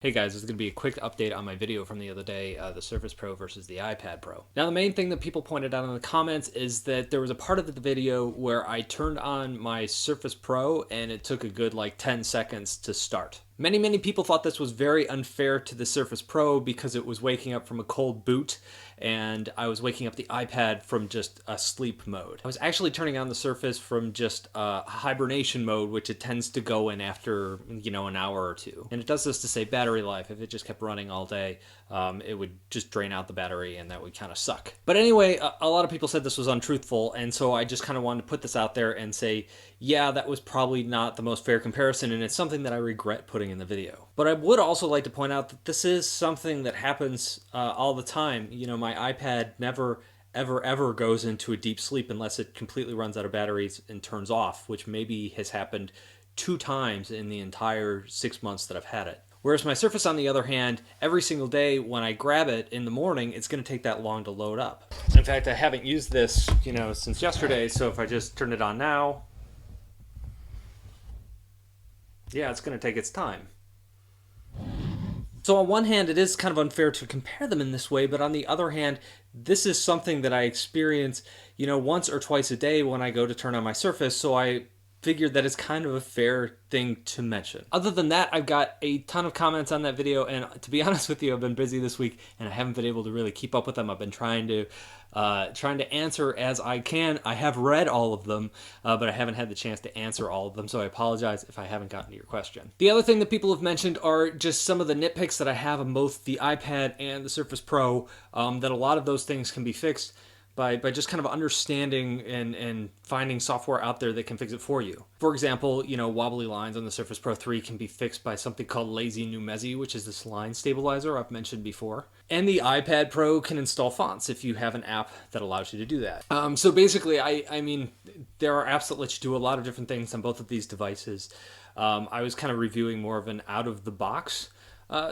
Hey guys, this is going to be a quick update on my video from the other day, the Surface Pro versus the iPad Pro. Now the main thing that people pointed out in the comments is that there was a part of the video where I turned on my Surface Pro and it took a good like 10 seconds to start. Many people thought this was very unfair to the Surface Pro because it was waking up from a cold boot and I was waking up the iPad from just a sleep mode. I was actually turning on the Surface from just hibernation mode, which it tends to go in after, an hour or two. And it does this to save battery life. If it just kept running all day, it would just drain out the battery and that would kind of suck. But anyway, a lot of people said this was untruthful, and so I just kind of wanted to put this out there and say, yeah, that was probably not the most fair comparison, and it's something that I regret putting in the video. But I would also like to point out that this is something that happens all the time. My iPad never ever goes into a deep sleep unless it completely runs out of batteries and turns off, which maybe has happened 2 times in the entire 6 months that I've had it. Whereas my Surface, on the other hand, every single day when I grab it in the morning, it's going to take that long to load up. In fact, I haven't used this, since yesterday, so if I just turn it on now, yeah, it's going to take its time. So on one hand, it is kind of unfair to compare them in this way, but on the other hand, this is something that I experience, once or twice a day when I go to turn on my Surface, so I figured that it's kind of a fair thing to mention. Other than that, I've got a ton of comments on that video, and to be honest with you, I've been busy this week and I haven't been able to really keep up with them. I've been trying to answer as I can. I have read all of them, but I haven't had the chance to answer all of them, so I apologize if I haven't gotten to your question. The other thing that people have mentioned are just some of the nitpicks that I have on both the iPad and the Surface Pro, that a lot of those things can be fixed by just kind of understanding and finding software out there that can fix it for you. For example, wobbly lines on the Surface Pro 3 can be fixed by something called Lazy Numezi, which is this line stabilizer I've mentioned before. And the iPad Pro can install fonts if you have an app that allows you to do that. So basically, I mean, there are apps that let you do a lot of different things on both of these devices. I was kind of reviewing more of an out-of-the-box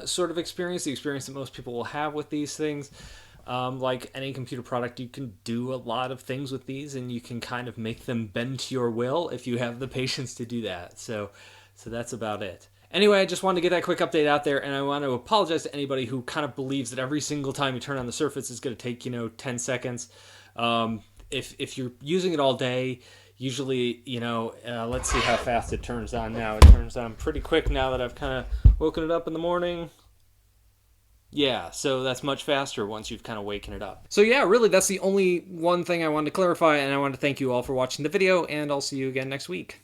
sort of experience, the experience that most people will have with these things. Like any computer product, you can do a lot of things with these, and you can kind of make them bend to your will if you have the patience to do that. So that's about it. Anyway, I just wanted to get that quick update out there, and I want to apologize to anybody who kind of believes that every single time you turn on the Surface it's going to take 10 seconds. If you're using it all day, usually, let's see how fast it turns on now. It turns on pretty quick now that I've kind of woken it up in the morning. Yeah, so that's much faster once you've kind of waken it up. So yeah, really, that's the only one thing I wanted to clarify, and I want to thank you all for watching the video, and I'll see you again next week.